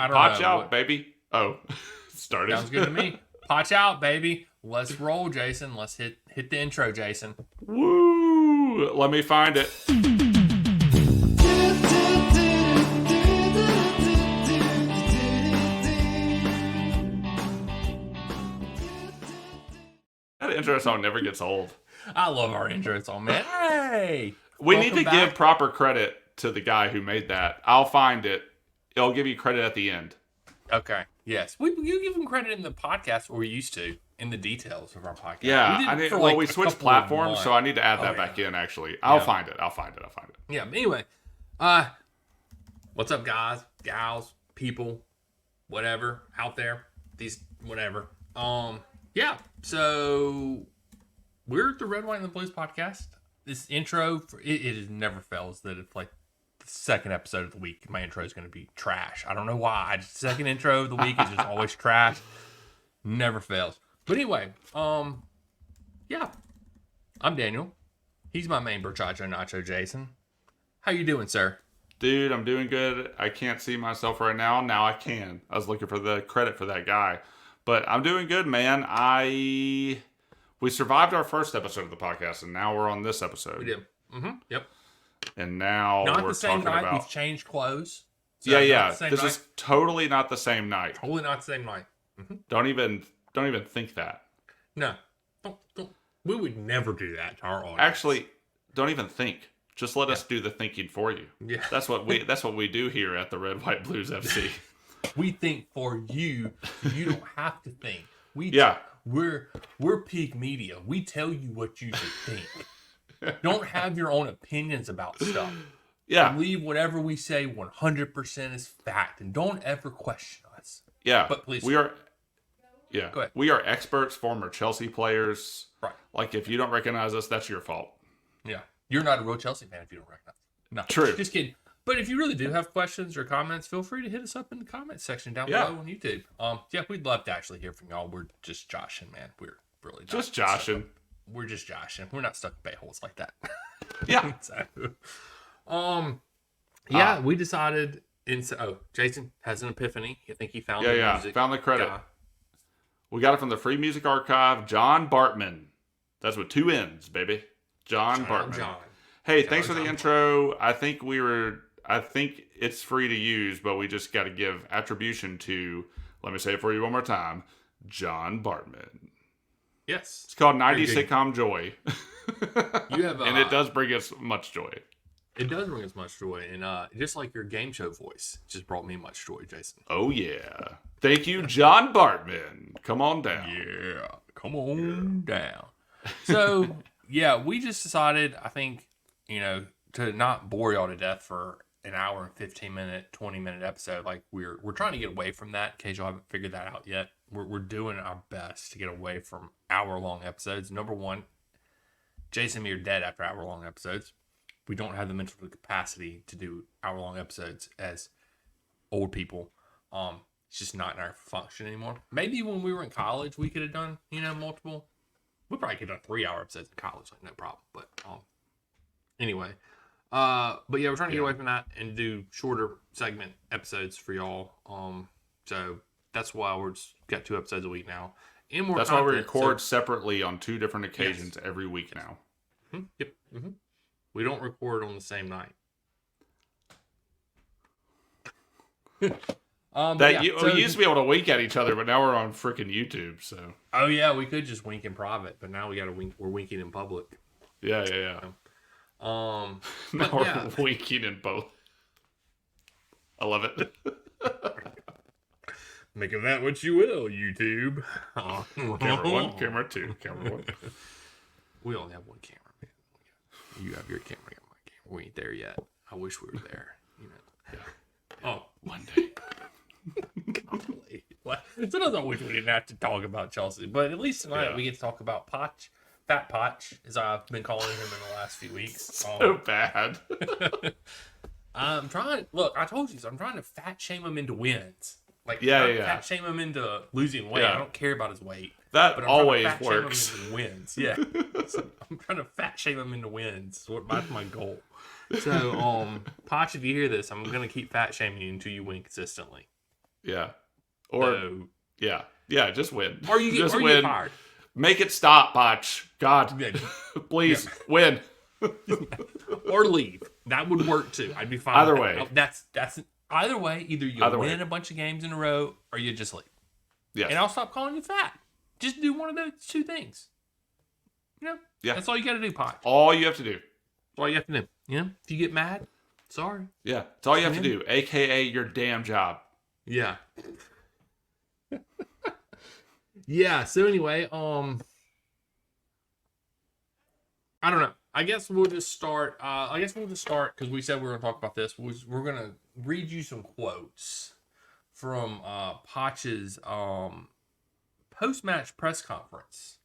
Poch out, baby. Oh, started. Sounds good to me. Poch out, baby. Let's roll, Jason. Let's hit the intro, Jason. Woo! Let me find it. That intro song never gets old. I love our intro song, man. Hey! We need to give proper credit to the guy who made that. I'll find it. It'll give you credit at the end. Okay. Yes. You give him credit in the podcast, or we used to, in the details of our podcast. Yeah. We switched platforms, so I need to add that back in, actually. I'll find it. Yeah, but anyway. What's up, guys, gals, people, whatever, out there, whatever. Yeah, so we're the Red, White, and the Blues podcast. This intro, it never fails that it's like the second episode of the week. My intro is going to be trash. I don't know why. Just second intro of the week is just always trash. Never fails. But anyway, yeah, I'm Daniel. He's my main Berchacho Nacho Jason. How you doing, sir? Dude, I'm doing good. I can't see myself right now. Now I can. I was looking for the credit for that guy. But I'm doing good, man. We survived our first episode of the podcast, and now we're on this episode. We did. Mm-hmm. Yep. And now not we're the same talking night. about... We've changed clothes. So yeah. This is totally not the same night. Totally not the same night. Mm-hmm. Don't even think that. No. Don't. We would never do that to our audience. Actually, don't even think. Just let us do the thinking for you. Yeah. That's what we do here at the Red, White, Blues FC. We think for you. You don't have to think. We're peak media. We tell you what you should think. Don't have your own opinions about stuff. Yeah. Believe whatever we say 100% is fact, and don't ever question us. Yeah. But please. We are. Yeah. Go ahead. We are experts, former Chelsea players. Right. Like, if you don't recognize us, that's your fault. Yeah. You're not a real Chelsea fan if you don't recognize us. No. True. Just kidding. But if you really do have questions or comments, feel free to hit us up in the comment section down below on YouTube. Yeah, we'd love to actually hear from y'all. We're just joshing, man. We're really just joshing. We're just joshing. We're not stuck in bay-holes like that. Yeah. Yeah, we decided. Jason has an epiphany. I think he found the music. Found the credit. We got it from the Free Music Archive. John Bartman. That's with two N's, baby. John Bartman. Hey, thanks for the intro. I think it's free to use, but we just got to give attribution to, let me say it for you one more time, John Bartman. Yes. It's called 90s Sitcom Joy. You have, and it does bring us much joy. It does bring us much joy. And just like your game show voice, just brought me much joy, Jason. Oh, yeah. Thank you, John Bartman. Come on down. Yeah. Come on down. So, yeah, we just decided, I think, to not bore y'all to death for an hour and 15-minute, 20-minute episode. Like, we're trying to get away from that, in case y'all haven't figured that out yet. We're doing our best to get away from hour-long episodes. Number one, Jason and me are dead after hour-long episodes. We don't have the mental capacity to do hour-long episodes as old people. It's just not in our function anymore. Maybe when we were in college, we could have done, multiple. We probably could have done 3-hour episodes in college, like no problem. But anyway, but yeah, we're trying to get away from that and do shorter segment episodes for y'all. So that's why we're just got 2 episodes a week now. And more that's content, why we record separately on 2 different occasions every week now. Mm-hmm. Yep. Mm-hmm. We don't record on the same night. We used to be able to wink at each other, but now we're on freaking YouTube. So. Oh yeah, we could just wink in private, but now we got to wink. We're winking in public. Yeah. Now we're winking in both. I love it. Make of that what you will, YouTube. Camera 1, camera 2, camera 1. We only have one camera, man. You have your camera, I got my camera. We ain't there yet. I wish we were there. Yeah. Oh, one day. Golly. Sometimes I wish we didn't have to talk about Chelsea, but at least tonight we get to talk about Poch. Fat Poch, as I've been calling him in the last few weeks. So bad. I told you, I'm trying to fat shame him into wins. Like, fat shame him into losing weight. I don't care about his weight. That always works. Shame him into wins. Yeah. So I'm trying to fat shame him into wins. That's my goal. So, Poch, if you hear this, I'm going to keep fat shaming you until you win consistently. Yeah. Or yeah, just win. Or you get fired. Make it stop, Poch. God, please win. Or leave. That would work too. I'd be fine. Either way. That's either way. Either you win a bunch of games in a row, or you just leave. Yeah. And I'll stop calling you fat. Just do one of those two things. Yeah. That's all you got to do, Poch. All you have to do. That's all you have to do. Yeah. If you get mad, sorry. Yeah. It's all you have to do. AKA your damn job. Yeah. Yeah. So anyway, I don't know. I guess we'll just start. Because we said we were going to talk about this. We're going to read you some quotes from Poch's post-match press conference.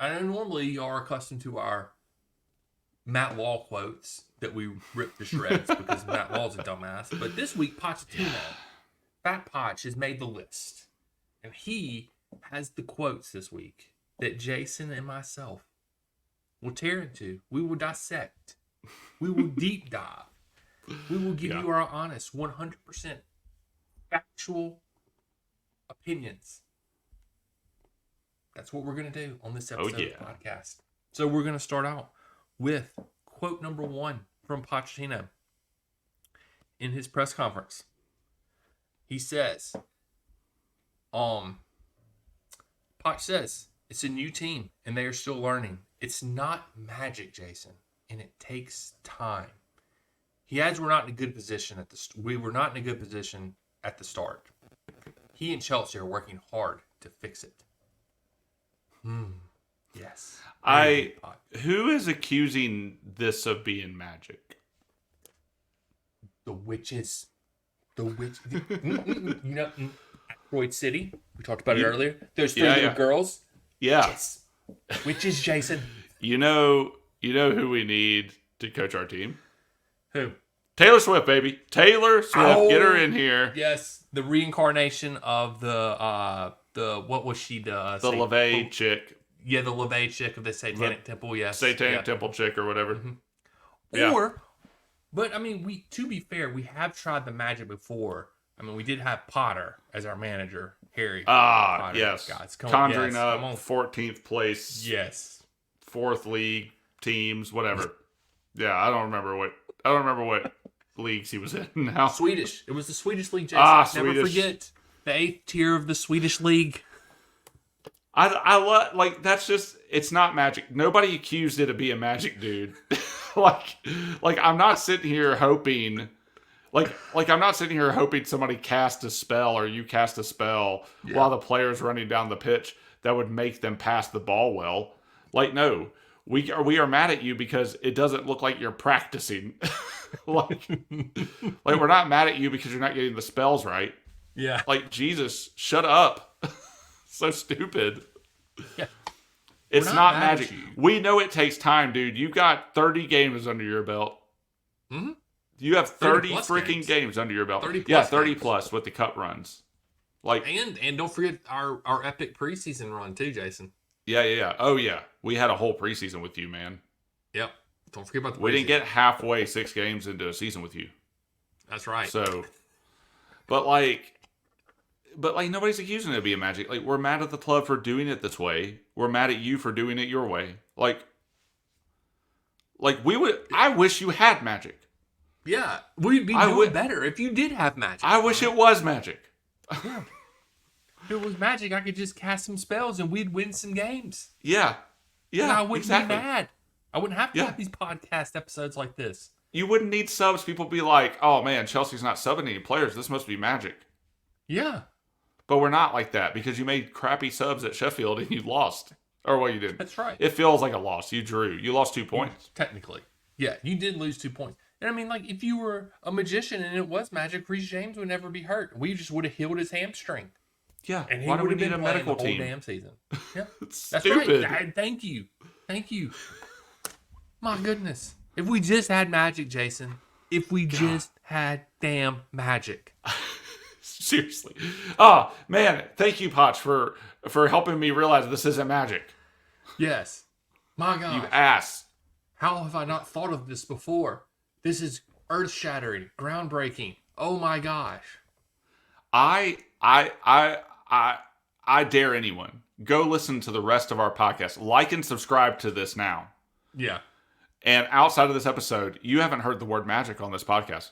I know normally you are accustomed to our Matt Law quotes that we rip to shreds because Matt Law's a dumbass. But this week, Pochettino, Fat Poch, has made the list. And he has the quotes this week that Jason and myself will tear into. We will dissect. We will deep dive. We will give you our honest, 100% factual opinions. That's what we're going to do on this episode of the podcast. So we're going to start out with quote number 1 from Pochettino in his press conference. He says, Poch says, it's a new team and they are still learning. It's not magic, Jason, and it takes time. He adds, we were not in a good position at the start. He and Chelsea are working hard to fix it. Yes. Who is accusing this of being magic? The witches. You know, Asteroid City. We talked about it earlier. There's 3 little girls. Yeah. Yes. Witches, Jason. You know who we need to coach our team? Who? Taylor Swift, baby. Taylor Swift. Get her in here. Yes. The reincarnation of the what was she? The LaVey chick. Yeah, the LaVey chick of the Satanic Temple. Yes. Satanic Temple chick or whatever. Mm-hmm. Yeah. But I mean, to be fair, we have tried the magic before. I mean, we did have Potter as our manager, Harry. Potter. Yes. God, Conjuring up 14th place. Yes. 4th league teams, whatever. Yeah, I don't remember what leagues he was in now. Swedish. It was the Swedish league, Jason. Never Swedish. forget the 8th tier of the Swedish league. I love, like, that's just, it's not magic. Nobody accused it of being magic, dude. like I'm not sitting here hoping, like I'm not sitting here hoping somebody cast a spell or you cast a spell while the player's running down the pitch that would make them pass the ball well. Like, no, we are mad at you because it doesn't look like you're practicing. like we're not mad at you because you're not getting the spells right. Yeah. Like, Jesus, shut up. So stupid. Yeah. It's not magic. We know it takes time, dude. You got 30 games under your belt. Mm-hmm. You have 30 freaking games under your belt. 30 plus with the cup runs. Like, and don't forget our epic preseason run too, Jason. Yeah. Oh yeah. We had a whole preseason with you, man. Yep. Don't forget about the preseason. We didn't get halfway 6 games into a season with you. That's right. So, but nobody's accusing it of being magic. Like, we're mad at the club for doing it this way. We're mad at you for doing it your way. Like I wish you had magic. Yeah, we'd be doing better if you did have magic. I wish it was magic. Yeah. If it was magic, I could just cast some spells and we'd win some games. Yeah. Yeah, and I wouldn't be mad. I wouldn't have to have these podcast episodes like this. You wouldn't need subs. People would be like, oh man, Chelsea's not subbing any players. This must be magic. Yeah. But we're not like that because you made crappy subs at Sheffield and you lost. Or, well, you didn't. That's right. It feels like a loss. You drew. You lost 2 points. Technically. Yeah, you did lose 2 points. And I mean, like, if you were a magician and it was magic, Reece James would never be hurt. We just would have healed his hamstring. Yeah. And he why do we need a medical team? The whole damn season. Yeah. That's stupid. Right. Thank you. My goodness. If we just had magic, Jason. If we just had damn magic. Seriously. Oh, man. Thank you, Poch, for helping me realize this isn't magic. Yes. My God. You ass. How have I not thought of this before? This is earth-shattering, groundbreaking. Oh, my gosh. I I dare anyone, go listen to the rest of our podcast. Like and subscribe to this now. Yeah. And outside of this episode, you haven't heard the word magic on this podcast.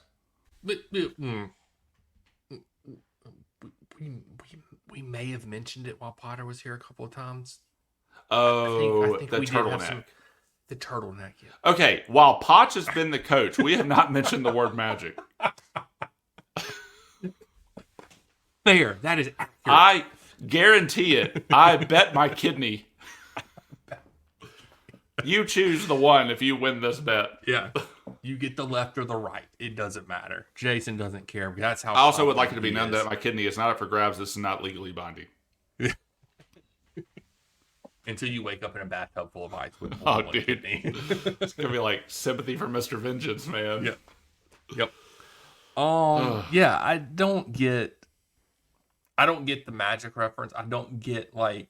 We may have mentioned it while Potter was here a couple of times. Oh, I think the we turtleneck. The turtleneck, yeah. Okay, while Poch has been the coach, we have not mentioned the word magic. Fair. That is accurate. I guarantee it. I bet my kidney. You choose the one if you win this bet. Yeah. You get the left or the right. It doesn't matter. Jason doesn't care. That's how. I also would like it to be known that my kidney is not up for grabs. This is not legally binding. Until you wake up in a bathtub full of ice with oh, dude. Kidney. It's going to be like sympathy for Mr. Vengeance, man. Yep. Yeah, I don't get the magic reference. I don't get like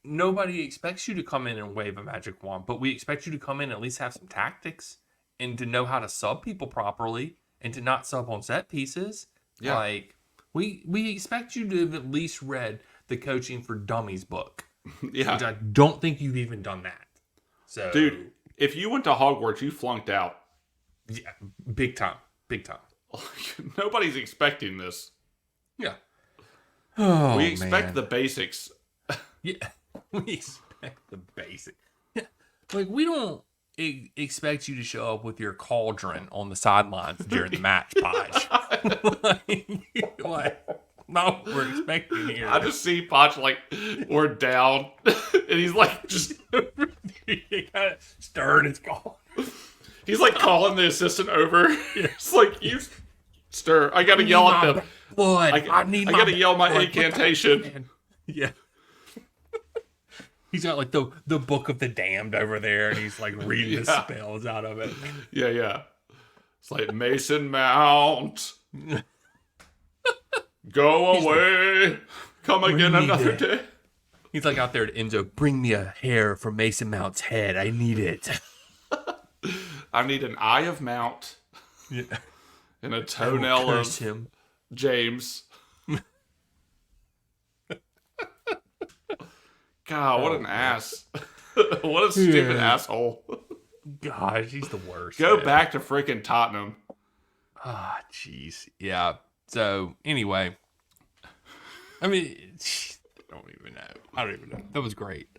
nobody expects you to come in and wave a magic wand, but we expect you to come in and at least have some tactics and to know how to sub people properly and to not sub on set pieces. Yeah. Like we expect you to have at least read the Coaching for Dummies book. Yeah. Which I don't think you've even done that. So, dude, if you went to Hogwarts, you flunked out. Yeah, big time. Nobody's expecting this. Yeah. Oh, we expect the basics. Yeah, we expect the basics. Like, we don't expect you to show up with your cauldron on the sidelines during the match, Poch. like, no, we're expecting here. I just see Poch like, we're down, and he's like, just kind of stirring his call. He's like calling the assistant over. It's like, you stir. I gotta yell at them. Blood. I gotta yell my incantation. Yeah. He's got like the Book of the Damned over there, and he's like reading the spells out of it. Yeah. It's like Mason Mount. Go away. Come again another day. He's like out there at Enzo. Bring me a hair from Mason Mount's head. I need it. I need an eye of Mount. Yeah. And a toenail of him. James. God, what an ass. What a stupid asshole. Gosh, he's the worst. Go back to freaking Tottenham. Ah, jeez. Yeah. So, anyway. I mean, I don't even know. That was great.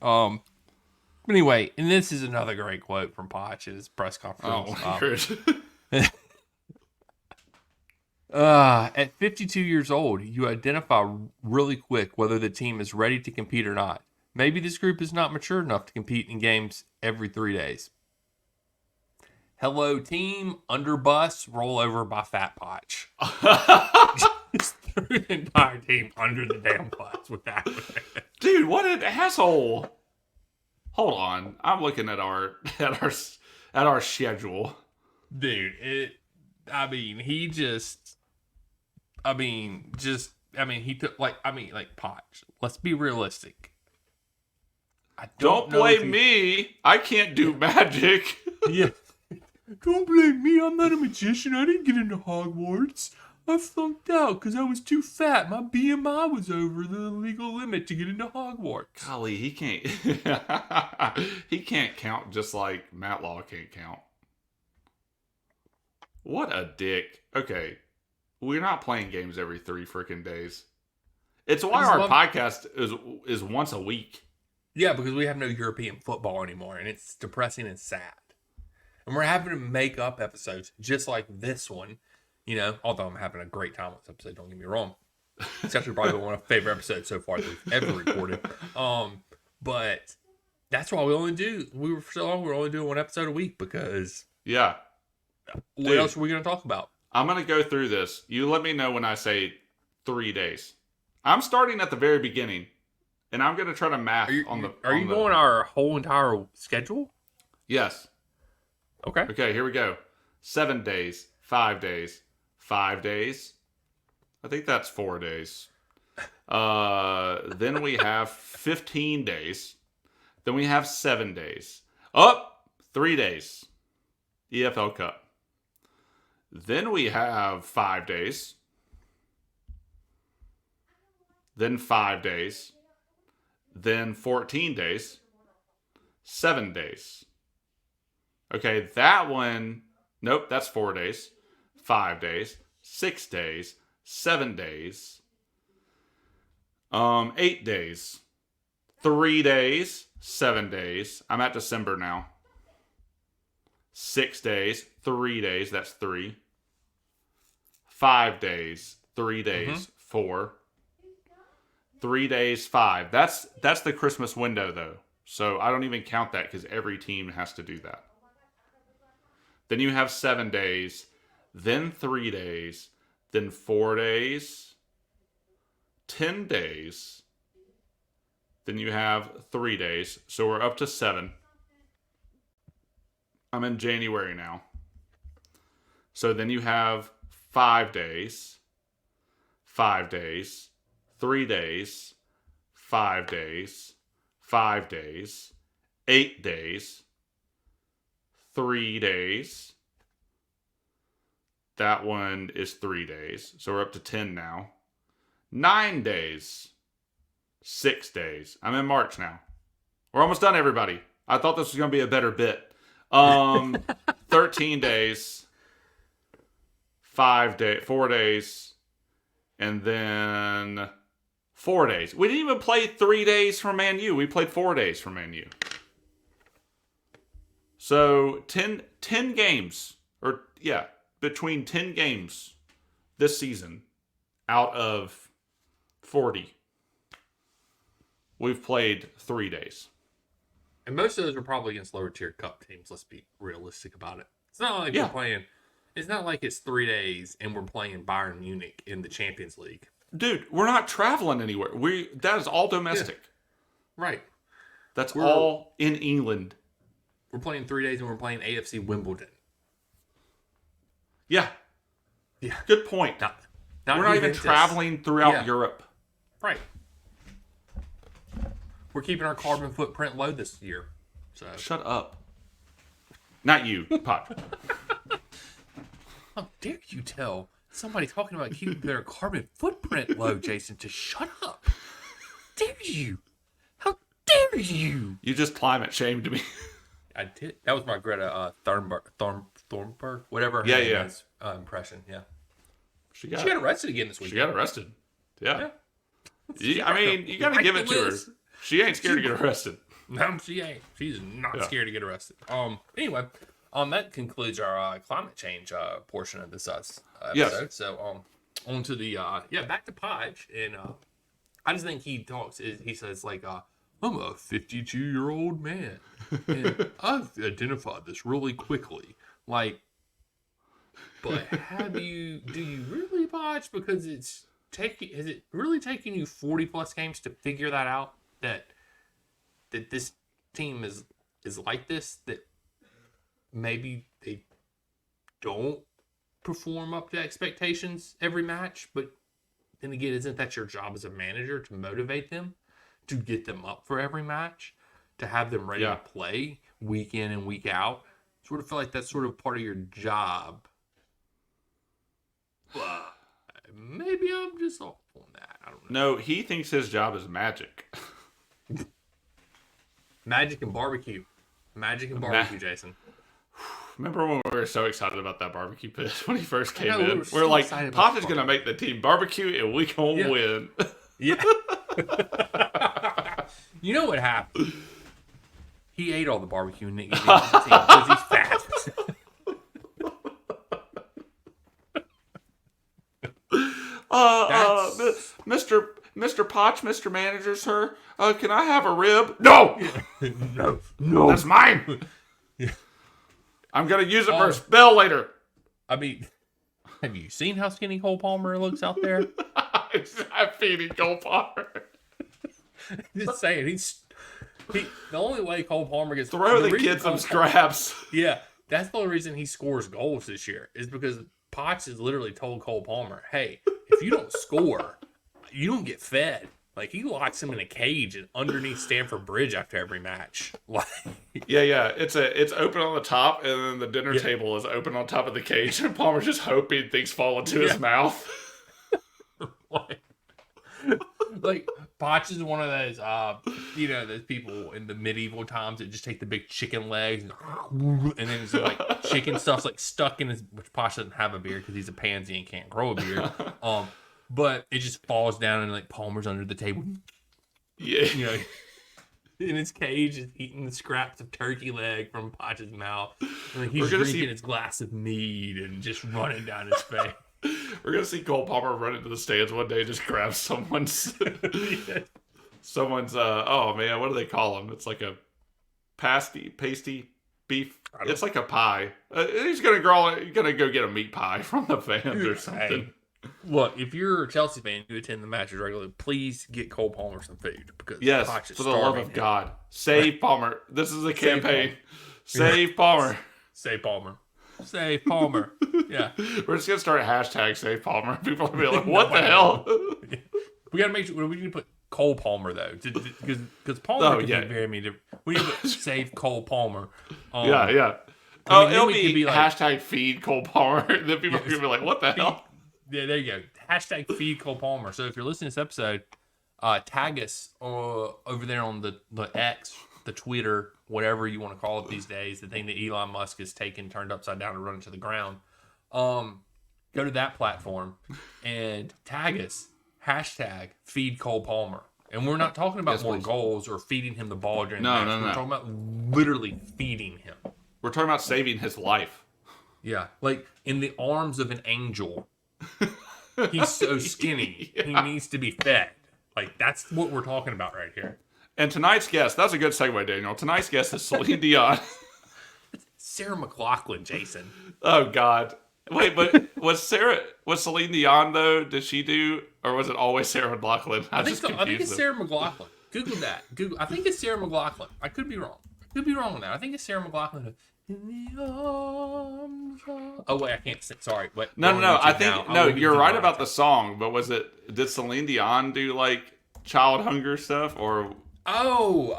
Anyway, and this is another great quote from Poch's press conference. At 52 years old, you identify really quick whether the team is ready to compete or not. Maybe this group is not mature enough to compete in games every 3 days. Hello, team. Underbus, roll over by Fat Poch. Just threw the entire team under the damn bus with that. Dude, what an asshole. Hold on. I'm looking at our schedule. Dude, he took Poch. Let's be realistic. Don't blame me. I can't do magic. Yeah. Don't blame me. I'm not a magician. I didn't get into Hogwarts. I flunked out because I was too fat. My BMI was over the legal limit to get into Hogwarts. Golly, he can't. He can't count just like Matlaw can't count. What a dick. Okay, we're not playing games every 3 freaking days. It's why our podcast is once a week. Yeah, because we have no European football anymore, and it's depressing and sad. And we're having to make up episodes just like this one, although I'm having a great time with this episode, don't get me wrong. It's actually probably one of my favorite episodes so far that we've ever recorded. But that's why we were only doing one episode a week because... Yeah. What else are we going to talk about? I'm going to go through this. You let me know when I say 3 days. I'm starting at the very beginning, and I'm going to try to math Are you going our whole entire schedule? Yes. Okay. Okay, here we go. 7 days, 5 days, 5 days. I think that's 4 days. Then we have 15 days. Then we have 7 days. 3 days. EFL Cup. Then we have 5 days. then 5 days, then 14 days, 7 days. Okay, that one, nope, that's 4 days, 5 days, 6 days, 7 days, 8 days, 3 days, 7 days. I'm at December now. 6 days, 3 days, that's 3. 5 days, 3 days, 4. 3 days, 5. That's the Christmas window, though. So I don't even count that because every team has to do that. Then you have 7 days, then 3 days, then 4 days, 10 days. Then you have 3 days. So we're up to 7. I'm in January now. So then you have 5 days, 5 days, 3 days, 5 days, 5 days, 8 days, 3 days. That one is 3 days. So we're up to 10 now. 9 days. 6 days. I'm in March now. We're almost done, everybody. I thought this was going to be a better bit. 13 days. 4 days. And then 4 days. We didn't even play 3 days from Man U. We played 4 days from Man U. So 10 games. Between 10 games this season out of 40. We've played 3 days. And most of those are probably against lower tier cup teams. Let's be realistic about it. It's not like we're playing. It's not like it's 3 days and we're playing Bayern Munich in the Champions League. Dude, we're not traveling anywhere. That is all domestic. Yeah. Right. That's all in England. We're playing 3 days and we're playing AFC Wimbledon. Yeah. Yeah. Good point. We're not even traveling throughout Europe. Right. We're keeping our carbon footprint low this year. So shut up. Not you, Poch. How dare you tell somebody talking about keeping their carbon footprint low, Jason, to shut up? Dare you? How dare you? You just climate shamed me. I did. That was my Greta Thunberg, whatever her name is, impression. Yeah. She got arrested again this week. She got arrested. Yeah. I mean, you got to give it to her. She ain't scared to get arrested. No, she ain't. She's not scared to get arrested. Anyway, that concludes our climate change portion of this episode. Yes. So, on to the back to Poch, and I just think he talks. He says like, I'm a 52-year-old man, and I've identified this really quickly. Like, but do you really, Poch? Because is it really taking you 40 plus games to figure that out? That this team is like this, that maybe they don't perform up to expectations every match, but then again, isn't that your job as a manager to motivate them, to get them up for every match, to have them ready to play week in and week out? Sort of feel like that's sort of part of your job. But maybe I'm just off on that. I don't know. No, he thinks his job is magic. Magic and barbecue. Jason. Remember when we were so excited about that barbecue pit when he first came in? We're like, Poch is going to make the team barbecue and we going to win. Yeah. You know what happened? He ate all the barbecue and didn't get into the team because he's fat. Mr. Poch, Mr. Manager, sir, can I have a rib? No! No. That's mine! Yeah. I'm going to use it for a spell later. I mean, have you seen how skinny Cole Palmer looks out there? I'm feeding Cole Palmer. Just saying, the only way Cole Palmer gets... Throw the kid some scraps. Yeah, that's the only reason he scores goals this year, is because Poch has literally told Cole Palmer, hey, if you don't score, you don't get fed. Like, he locks him in a cage underneath Stamford Bridge after every match. Like, yeah. It's open on the top, and then the dinner table is open on top of the cage, and Palmer's just hoping things fall into his mouth. like Like, Poch is one of those, those people in the medieval times that just take the big chicken legs and then it's like chicken stuff's like stuck in his, which Poch doesn't have a beard because he's a pansy and can't grow a beard. But it just falls down and like Palmer's under the table. Yeah. In his cage, is eating the scraps of turkey leg from Poch's mouth. And like, he's drinking his glass of mead and just running down his face. We're going to see Cole Palmer run into the stands one day and just grab someone's, oh man, what do they call them? It's like a pasty beef. It's like a pie. He's going to go get a meat pie from the fans or something. Hey. Look, if you're a Chelsea fan, you attend the matches regularly, please get Cole Palmer some food. Because yes, for the love of God. Save Palmer. This is a campaign. Save Palmer. Save Palmer. Save Palmer. Yeah. We're just going to start a hashtag Save Palmer. People are going to be like, what the hell? We got to make sure, we need to put Cole Palmer, though. Because Palmer can be very mean. We need to put Save Cole Palmer. Yeah. It'll be like, hashtag Feed Cole Palmer. Then people are going to be like, what the hell? Yeah, there you go. Hashtag Feed Cole Palmer. So if you're listening to this episode, tag us over there on the X, the Twitter, whatever you want to call it these days, the thing that Elon Musk has taken, turned upside down, and run into the ground. Go to that platform and tag us. Hashtag Feed Cole Palmer. And we're not talking about more goals or feeding him the ball during the match. We're talking about literally feeding him. We're talking about saving his life. Yeah, like in the arms of an angel. He's so skinny. Yeah. He needs to be fed. Like, that's what we're talking about right here. And tonight's guest, that's a good segue, Daniel. Tonight's guest is Celine Dion. Sarah McLachlan, Jason. Oh, God. Wait, but was Celine Dion, though? Did she do, or was it always Sarah McLachlan? I think it's Sarah McLachlan. Google that. I think it's Sarah McLachlan. I could be wrong. On that. I think it's Sarah McLachlan. In the arms of... Oh wait, I can't sing. Sorry. What? No. I think you're right about the song, but did Celine Dion do like child hunger stuff or? Oh,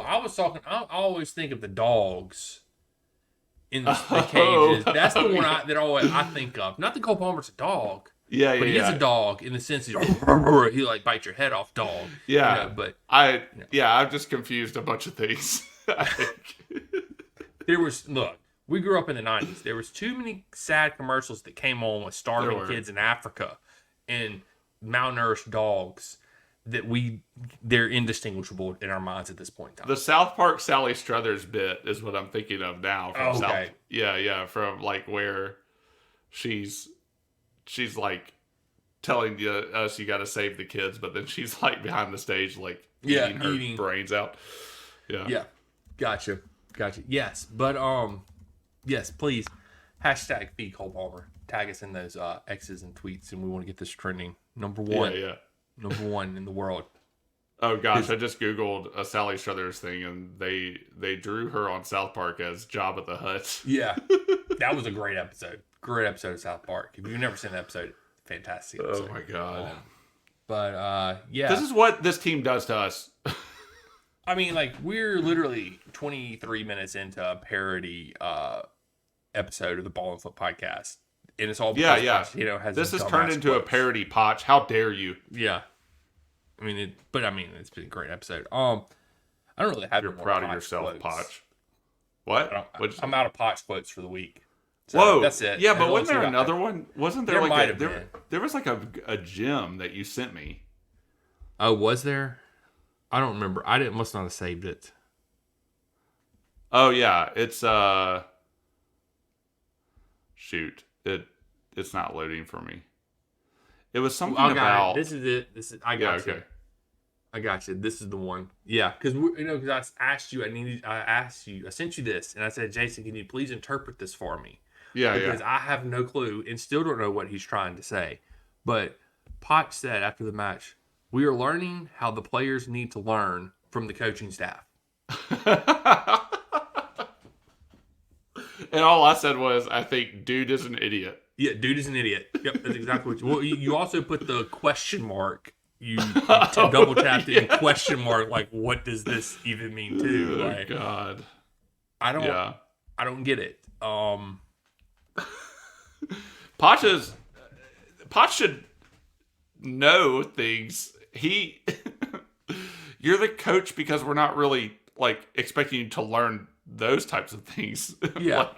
I was talking. I always think of the dogs in the cages. That's the one I think of. Not that Cole Palmer's a dog. Yeah, but he is a dog in the sense that he like bites your head off, dog. Yeah, but I've just confused a bunch of things. I think. We grew up in the 90s. There was too many sad commercials that came on with starving kids in Africa and malnourished dogs that they're indistinguishable in our minds at this point in time. The South Park Sally Struthers bit is what I'm thinking of now. From like where she's like telling us you got to save the kids, but then she's like behind the stage like eating her brains out. Yeah. Gotcha. Yes, but yes, please hashtag Feed Cole Palmer. Tag us in those X's and tweets, and we want to get this trending. Number one. Yeah. Number one in the world. Oh gosh, I just googled a Sally Struthers thing, and they drew her on South Park as Jabba the Hutt. Yeah, that was a great episode. Great episode of South Park. If you've never seen that episode, fantastic episode. Oh my god. But yeah, this is what this team does to us. I mean, like, we're literally 23 minutes into a parody episode of the Ball and Foot podcast. And it's all because Poch, has this has turned into a parody, Poch. How dare you? Yeah. I mean, it's been a great episode. I don't really have. You're proud of yourself, quotes. Poch. What? I'm out of Poch quotes for the week. So whoa, that's it. Yeah, but wasn't there another one? Wasn't there like there was like a gem that you sent me? Oh, was there? I don't remember. Must not have saved it. Oh yeah, it's shoot. It's not loading for me. It was something about. This is it. I got you. Okay. I got you. This is the one. Yeah, because because I asked you. I sent you this, and I said, Jason, can you please interpret this for me? Yeah, because I have no clue and still don't know what he's trying to say. But Poch said after the match, we are learning how the players need to learn from the coaching staff. And all I said was, I think dude is an idiot. Yeah, dude is an idiot. Yep, that's exactly what you... Well, you also put the question mark. You double tapped it in question mark. Like, what does this even mean too? Like, God. I don't get it. Poch should know things. He You're the coach because we're not really like expecting you to learn those types of things. Yeah.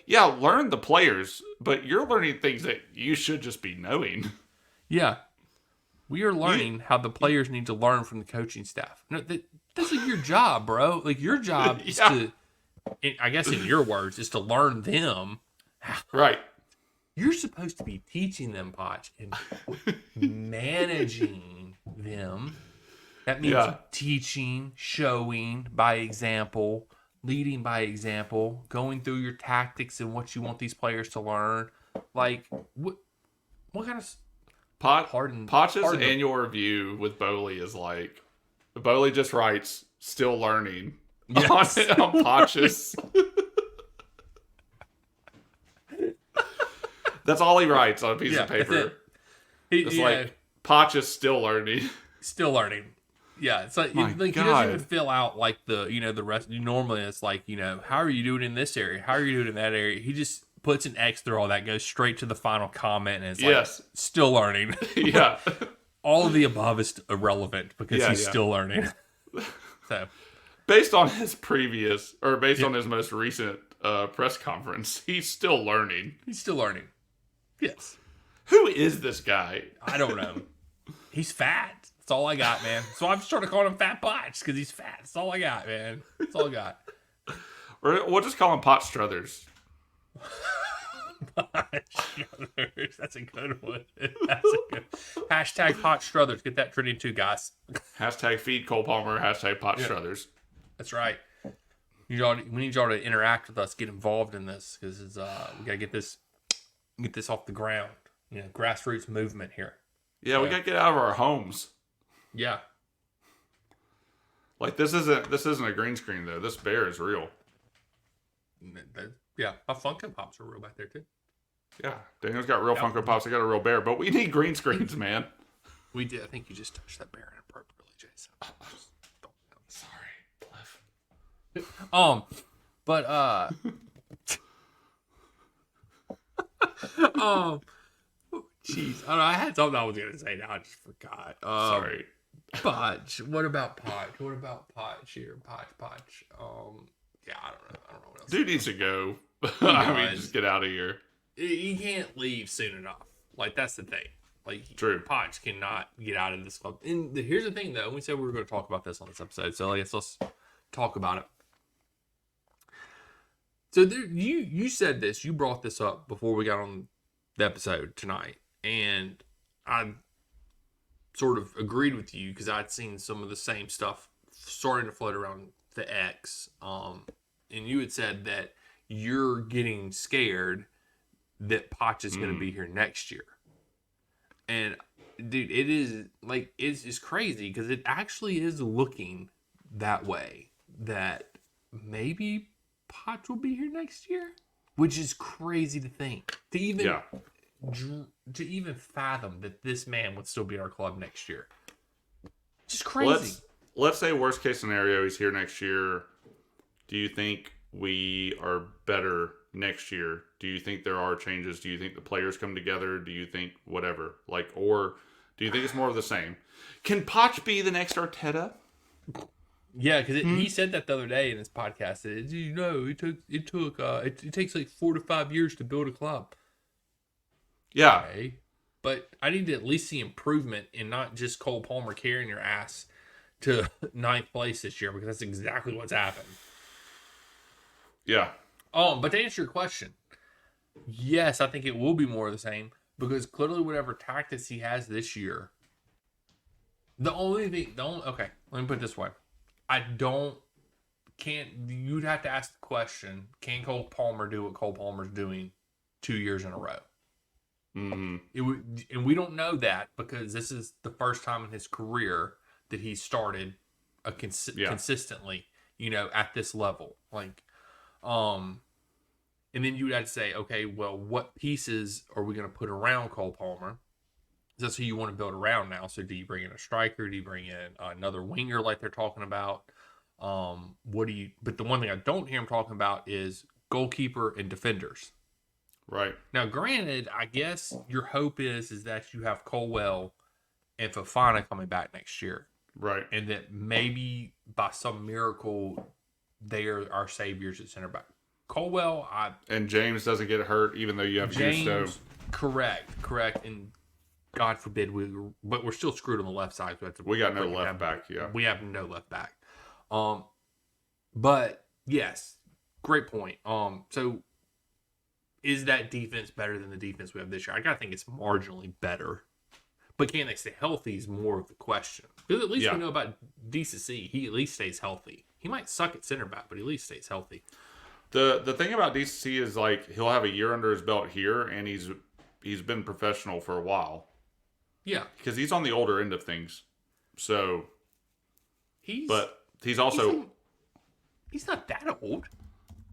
Yeah, learn the players, but you're learning things that you should just be knowing. Yeah. We are learning how the players need to learn from the coaching staff. No, that's like your job, bro. Like your job is to, I guess in your words, is to learn them. Right. You're supposed to be teaching them, Poch, and managing them. That means teaching, showing by example, leading by example, going through your tactics and what you want these players to learn. Like, what kind of... Poch's annual review with Bowley is like, Bowley just writes, still learning on Poch's. That's all he writes on a piece of paper. It's like, Poch is still learning. Still learning. Yeah, it's like, he doesn't even fill out like the rest. Normally it's like, how are you doing in this area? How are you doing in that area? He just puts an X through all that, goes straight to the final comment, and it's like, still learning. Yeah. All of the above is irrelevant because he's still learning. So, based on his on his most recent press conference, he's still learning. He's still learning. Yes. Who is this guy? I don't know. He's fat. That's all I got, man. So I've started calling him Fat Poch because he's fat. That's all I got, man. That's all I got. Or we'll just call him Pot Struthers. That's a good one. That's a good hashtag Pot Struthers. Get that trending too, guys. Hashtag feed Cole Palmer. Hashtag Pot Struthers. That's right. We need y'all to interact with us, get involved in this because we gotta get this off the ground. Grassroots movement here. Yeah, we gotta get out of our homes. Yeah. Like this isn't a green screen though. This bear is real. Yeah, our Funko Pops are real back there too. Yeah, Daniel's got real Funko Pops. I got a real bear, but we need green screens, man. We did. I think you just touched that bear inappropriately, Jason. Sorry, Cliff. But jeez, I don't know. I had something I was gonna say. Now I just forgot. Sorry. Poch. What about Poch? What about Poch here? Poch. Yeah, I don't know what else. Dude needs to go. I mean, just get out of here. He can't leave soon enough. Like, that's the thing. Like, true. Poch cannot get out of this club. And here's the thing, though. We said we were going to talk about this on this episode, so I guess let's talk about it. So you said this. You brought this up before we got on the episode tonight, and I sort of agreed with you because I'd seen some of the same stuff starting to float around the X. And you had said that you're getting scared that Poch is going to be here next year. And dude, it is like, it's crazy because it actually is looking that way, that maybe Poch will be here next year, which is crazy to think, to even fathom that this man would still be in our club next year. Just crazy. Let's say worst case scenario, he's here next year. Do you think we are better next year? Do you think there are changes? Do you think the players come together? Do you think whatever? Or do you think it's more of the same? Can Poch be the next Arteta? Yeah, because he said that the other day in his podcast. It takes like 4 to 5 years to build a club. Yeah. Okay. But I need to at least see improvement in not just Cole Palmer carrying your ass to 9th place this year, because that's exactly what's happened. Yeah. But to answer your question, yes, I think it will be more of the same, because clearly whatever tactics he has this year, okay, let me put it this way. You'd have to ask the question, can Cole Palmer do what Cole Palmer's doing 2 years in a row? Mm-hmm. And we don't know that because this is the first time in his career that he started consistently, at this level. And then you would have to say, okay, well, what pieces are we going to put around Cole Palmer? That's who you want to build around now. So do you bring in a striker? Do you bring in another winger like they're talking about? But the one thing I don't hear him talking about is goalkeeper and defenders. Right. Now, granted, I guess your hope is that you have Colwell and Fofana coming back next year. Right. And that maybe by some miracle, they are our saviors at center back. Colwell, and James doesn't get hurt, even though you have Gusto. Correct. And God forbid but we're still screwed on the left side. So we got no left back. Yeah, we have no left back. But yes, great point. So is that defense better than the defense we have this year? I gotta think it's marginally better. But can they stay healthy is more of the question. Because at least we know about DCC. He at least stays healthy. He might suck at center back, but he at least stays healthy. The thing about DCC is like he'll have a year under his belt here, and he's been professional for a while. Yeah, because he's on the older end of things. So, he's also he's not that old,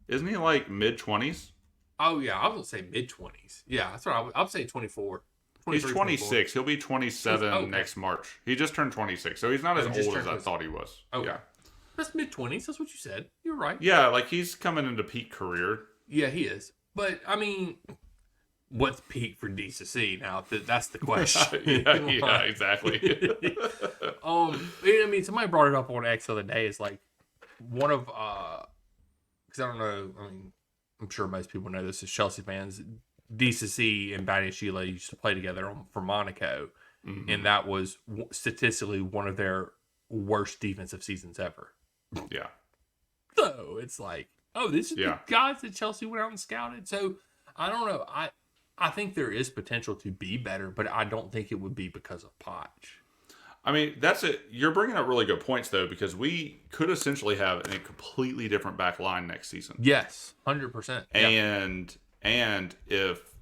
isn't he? Like mid-20s? Oh yeah, I would say mid-20s. Yeah, that's what I would say 24. He's 26. 24. He'll be 27 next March. He just turned 26, so he's not as old as I thought he was. Okay. Yeah. That's mid-20s. That's what you said. You're right. Yeah, like he's coming into peak career. Yeah, he is. But, I mean, what's peak for DCC now? That's the question. yeah, exactly. I mean, somebody brought it up on X the other day. It's like one of, because I don't know, I mean, I'm sure most people know this as Chelsea fans. DCC and Badiashile used to play together for Monaco, and that was statistically one of their worst defensive seasons ever. Yeah. So it's like, this is the guys that Chelsea went out and scouted. So I don't know. I think there is potential to be better, but I don't think it would be because of Poch. I mean, that's it. You're bringing up really good points, though, because we could essentially have a completely different back line next season. Yes, 100%. And if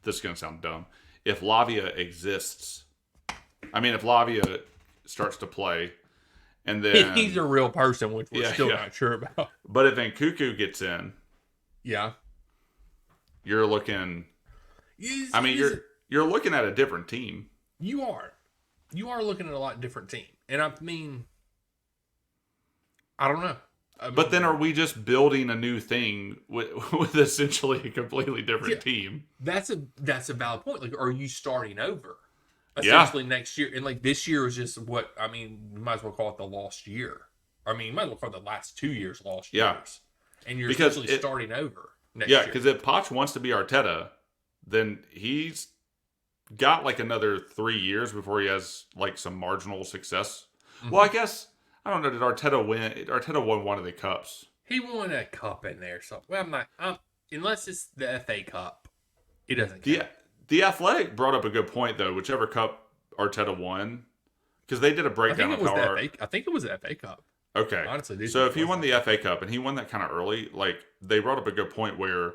this is going to sound dumb. If Lavia exists, if Lavia starts to play, and then he's a real person, which we're still not sure about. But if Nkuku gets in, you're looking. You're looking at a different team. You are looking at a lot different team, and I mean, I don't know. But then are we just building a new thing with essentially a completely different team? That's a valid point. Like, are you starting over? Essentially next year. And like this year is just you might as well call it the lost year. I mean, you might as well call it the last 2 years lost years. And you're essentially starting over next year. Yeah, because if Poch wants to be Arteta, then he's got like another 3 years before he has like some marginal success. Mm-hmm. Well, I guess... I don't know. Did Arteta win? Arteta won one of the cups. He won a cup in there. So, well, unless it's the FA Cup, it doesn't count. The Athletic brought up a good point, though. Whichever cup Arteta won, because they did a breakdown of how. I think it was the FA Cup. Okay. Honestly, so if he won the FA Cup and he won that kind of early, like they brought up a good point where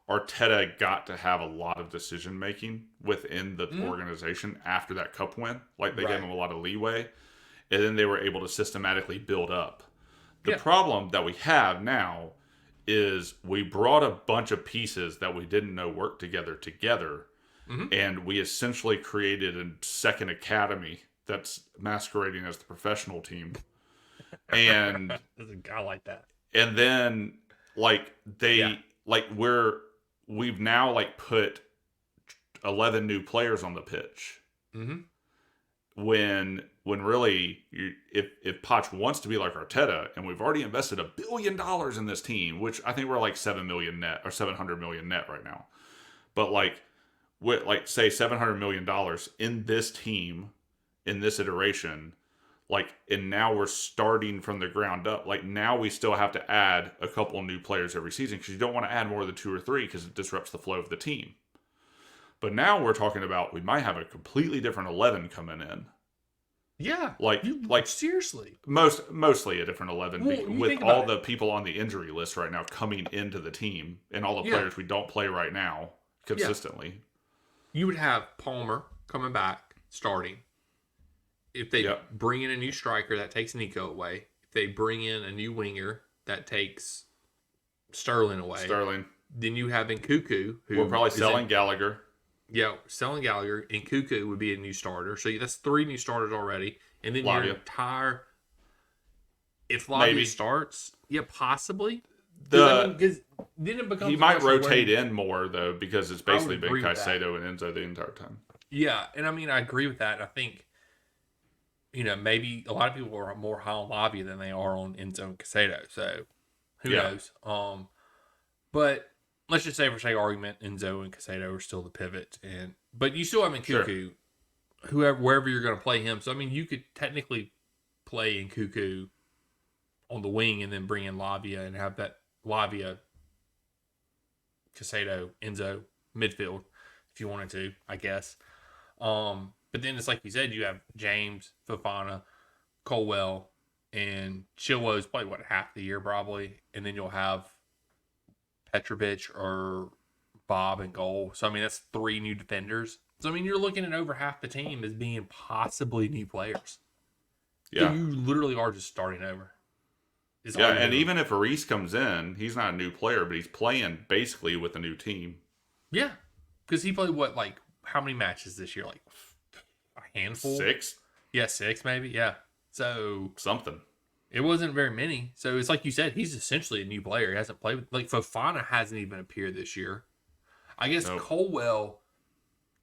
Arteta got to have a lot of decision making within the organization after that cup win. Like they gave him a lot of leeway. And then they were able to systematically build up. The problem that we have now is we brought a bunch of pieces that we didn't know worked together, and we essentially created a second academy that's masquerading as the professional team. And there's a guy like that. And then we've now like put 11 new players on the pitch. Mm-hmm. When really, if Poch wants to be like Arteta, and we've already invested $1 billion in this team, which I think we're like 7 million net or 700 million net right now, but say $700 million in this team, in this iteration, and now we're starting from the ground up. Like now we still have to add a couple new players every season because you don't want to add more than 2 or 3 because it disrupts the flow of the team. But now we're talking about we might have a completely different 11 coming in. Yeah, seriously, mostly a different 11 with all the people on the injury list right now coming into the team and all the players we don't play right now consistently. Yeah. You would have Palmer coming back starting. If they bring in a new striker, that takes Nico away. If they bring in a new winger, that takes Sterling away. Then you have Nkuku, who we're probably selling Gallagher. Yeah, selling Gallagher, and Nkuku would be a new starter. So that's 3 new starters already. And then your entire... If Lavia starts, possibly. Because then it becomes... He might rotate in more, though, because it's basically been Caicedo and Enzo the entire time. Yeah, and I agree with that. I think maybe a lot of people are more high on Lavia than they are on Enzo and Casado. So who knows? But let's just say for sake of argument, Enzo and Casado are still the pivot, but you still have Nkuku, wherever you're going to play him. So I mean, you could technically play Nkuku on the wing and then bring in Lavia and have that Lavia, Casado, Enzo midfield if you wanted to, I guess. But then it's like you said, you have James, Fofana, Colwell, and Chilwell's played half the year probably, and then you'll have Petrovic or Bob and goal. So I mean that's 3 new defenders. So I mean you're looking at over half the team as being possibly new players. Yeah, so you literally are just starting over. Yeah, and even if Reese comes in, he's not a new player, but he's playing basically with a new team. Yeah, because he played how many matches this year? Like a handful? 6? Yeah, 6 maybe. Yeah, so something. It wasn't very many. So it's like you said, he's essentially a new player. He hasn't played Fofana hasn't even appeared this year. I guess Colwell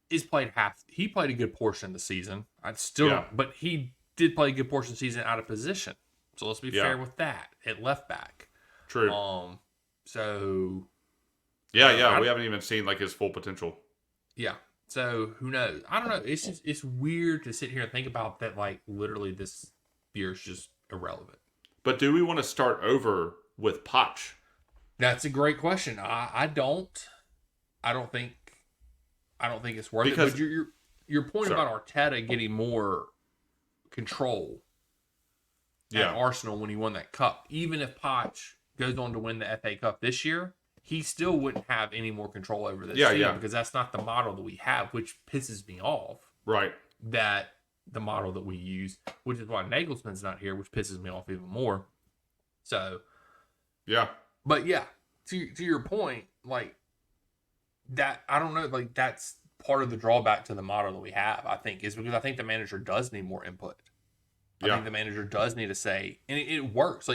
is played half. He played a good portion of the season. But he did play a good portion of the season out of position. So let's be fair with that at left back. True. So. We haven't even seen his full potential. Yeah. So who knows? I don't know. It's weird to sit here and think about that. Literally, this year is just irrelevant. But do we want to start over with Poch? That's a great question. I don't think it's worth it. But your point about Arteta getting more control at Arsenal when he won that cup, even if Poch goes on to win the FA Cup this year, he still wouldn't have any more control over this team because that's not the model that we have, which pisses me off. Right. That the model that we use, which is why Nagelsmann's not here, which pisses me off even more. So, yeah. But yeah, to your point, that, I don't know, that's part of the drawback to the model that we have, I think, is because I think the manager does need more input. I think the manager does need to say, and it works.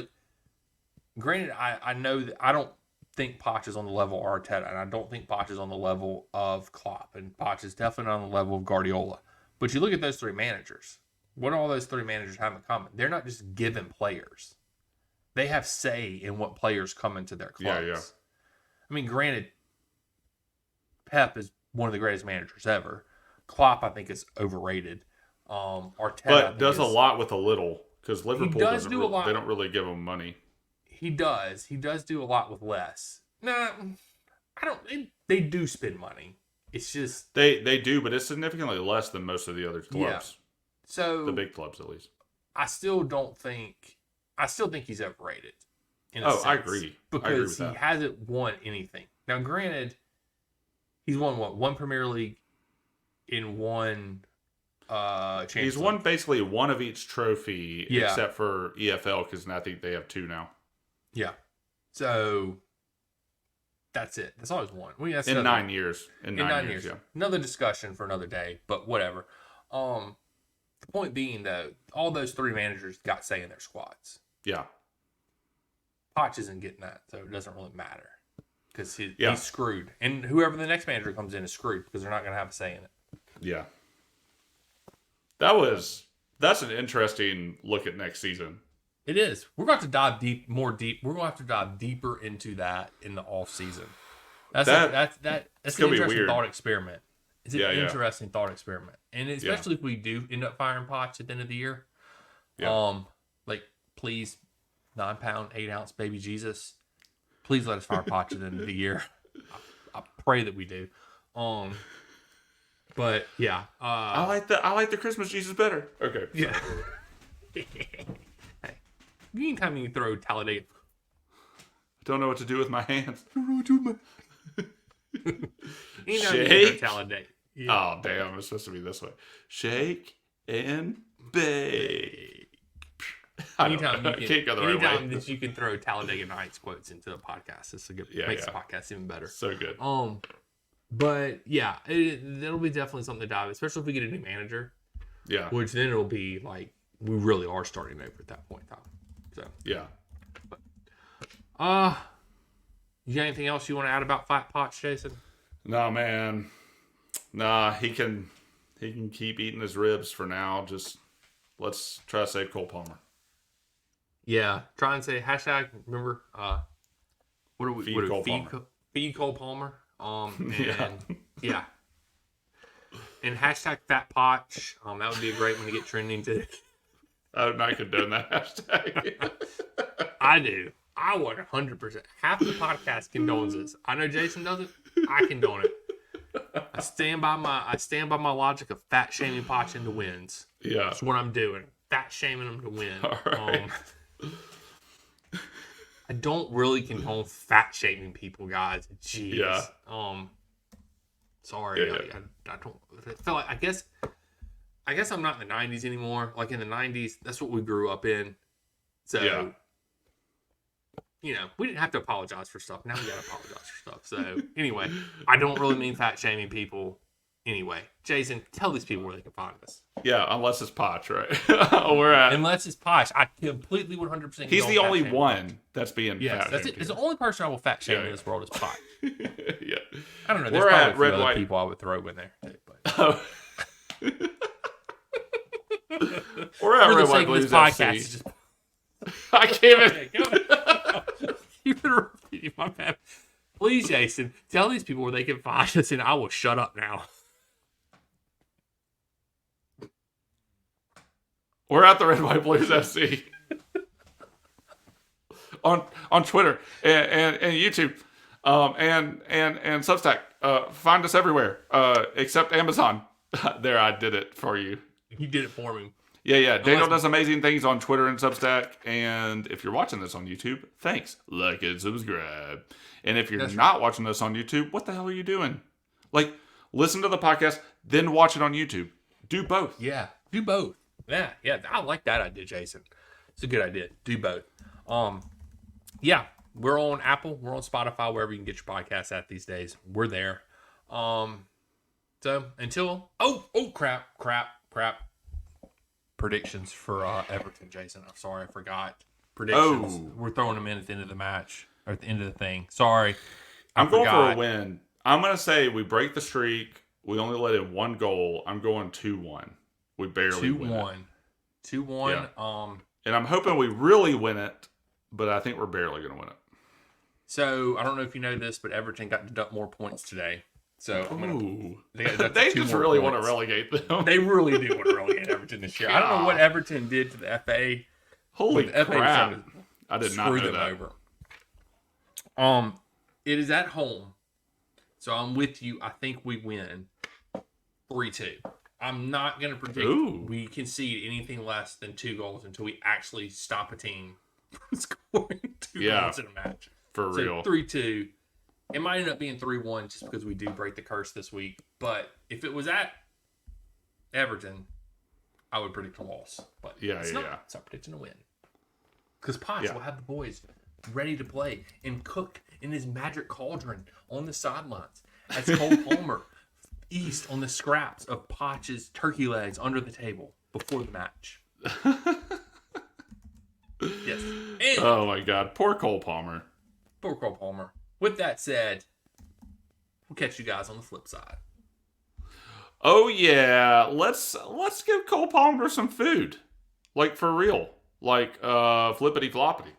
Granted, I know that I don't think Poch is on the level of Arteta, and I don't think Poch is on the level of Klopp, and Poch is definitely not on the level of Guardiola. But you look at those 3 managers. What do all those 3 managers have in common? They're not just given players. They have say in what players come into their clubs. Yeah. I mean, granted, Pep is one of the greatest managers ever. Klopp, I think, is overrated. Arteta does a lot with a little, because Liverpool they don't really give him money. He does do a lot with less. I don't. They do spend money. It's just they do, but it's significantly less than most of the other clubs. Yeah. So the big clubs, at least. I still think he's overrated. I agree. Because he hasn't won anything. Now, granted, he's won one Premier League in one. He's won basically one of each trophy, except for EFL, because I think they have 2 now. Yeah, so that's it. That's all he's won. In 9 years. In 9 years, yeah. Another discussion for another day, but whatever. The point being, though, all those 3 managers got say in their squads. Yeah. Poch isn't getting that, so it doesn't really matter because he's screwed, and whoever the next manager comes in is screwed because they're not going to have a say in it. Yeah. That's an interesting look at next season. It is. We're going to have to dive We're going to have to dive deeper into that in the off season. That's an interesting thought experiment. It's an interesting thought experiment, and especially if we do end up firing Poch at the end of the year. Yeah. Please, 9-pound, 8-ounce baby Jesus, please let us fire Poch at the end of the year. I pray that we do. But yeah, I like the Christmas Jesus better. Okay. Yeah. Hey, anytime you throw Talladega, I don't know what to do with my hands. Anytime Shake. You throw Talladega. Yeah. Oh damn! It's supposed to be this way. Shake and bake. Anytime that you can throw Talladega Nights quotes into the podcast, it's a good makes the podcast even better. So good. But yeah, it'll be definitely something to dive, especially if we get a new manager. Yeah. Which then it'll be we really are starting over at that point in time. So yeah. But, you got anything else you want to add about Fat Poch, Jason? No, man. Nah, he can keep eating his ribs for now. Just Let's try to save Cole Palmer. Yeah, try and say hashtag. Remember, what are we? Feed Cole Palmer. Yeah, and hashtag Fat Poch. That would be a great one to get trending too. I would not condone that hashtag. I do. I 100%. Half the podcast condones this. I know Jason doesn't. I condone it. I stand by my logic of fat shaming Poch into wins. Yeah, that's what I'm doing. Fat shaming him to win. All right. I don't really condone fat shaming people, guys. Jeez. Yeah. Sorry. Yeah. I don't. I feel like I guess I'm not in the 90s anymore. Like in the 90s, that's what we grew up in. So. Yeah. We didn't have to apologize for stuff. Now we got to apologize for stuff. So, anyway, I don't really mean fat shaming people. Anyway, Jason, tell these people where they can find us. Yeah, unless it's Poch, right? Unless it's Poch. I completely 100%. He's the only one that's being fat shamed. It's the only person I will fat shame in this world is Poch. Yeah. I don't know. There's probably a few other people I would throw in there. But. We're at Red White Blues FC. I can't even... You've been repeating my bad. Please, Jason, tell these people where they can find us, and I will shut up now. We're at the Red White Blues FC on Twitter and YouTube, and Substack. Find us everywhere except Amazon. There, I did it for you. You did it for me. Yeah. Daniel does amazing things on Twitter and Substack. And if you're watching this on YouTube, thanks. Like and subscribe. And if you're not watching this on YouTube, what the hell are you doing? Like, listen to the podcast, then watch it on YouTube. Do both. Yeah, do both. Yeah. I like that idea, Jason. It's a good idea. Do both. Yeah, we're on Apple. We're on Spotify, wherever you can get your podcasts at these days. We're there. So until crap. Predictions for Everton, Jason. I'm sorry, I forgot. Predictions. We're throwing them in at the end of the match, or at the end of the thing. Sorry. I'm going for a win. I'm going to say we break the streak. We only let in one goal. I'm going 2-1. We barely win it. 2-1. Yeah. And I'm hoping we really win it, but I think we're barely going to win it. So, I don't know if you know this, but Everton got to deduct more points today. So they just really want to relegate them. They really do want to relegate Everton this year. I don't know what Everton did to the FA. Holy crap! I did not know that. Over. It is at home, so I'm with you. I think we win 3-2. I'm not going to predict we concede anything less than 2 goals until we actually stop a team from scoring 2 goals in a match. For real. 3-2. It might end up being 3-1 just because we do break the curse this week. But if it was at Everton, I would predict a loss. But it's not. It's not predicting a win. Because Poch will have the boys ready to play and cook in his magic cauldron on the sidelines as Cole Palmer east on the scraps of Poch's turkey legs under the table before the match. Yes. And oh my God. Poor Cole Palmer. Poor Cole Palmer. With that said, we'll catch you guys on the flip side. Oh yeah, let's give Cole Palmer some food, like for real, like flippity floppity.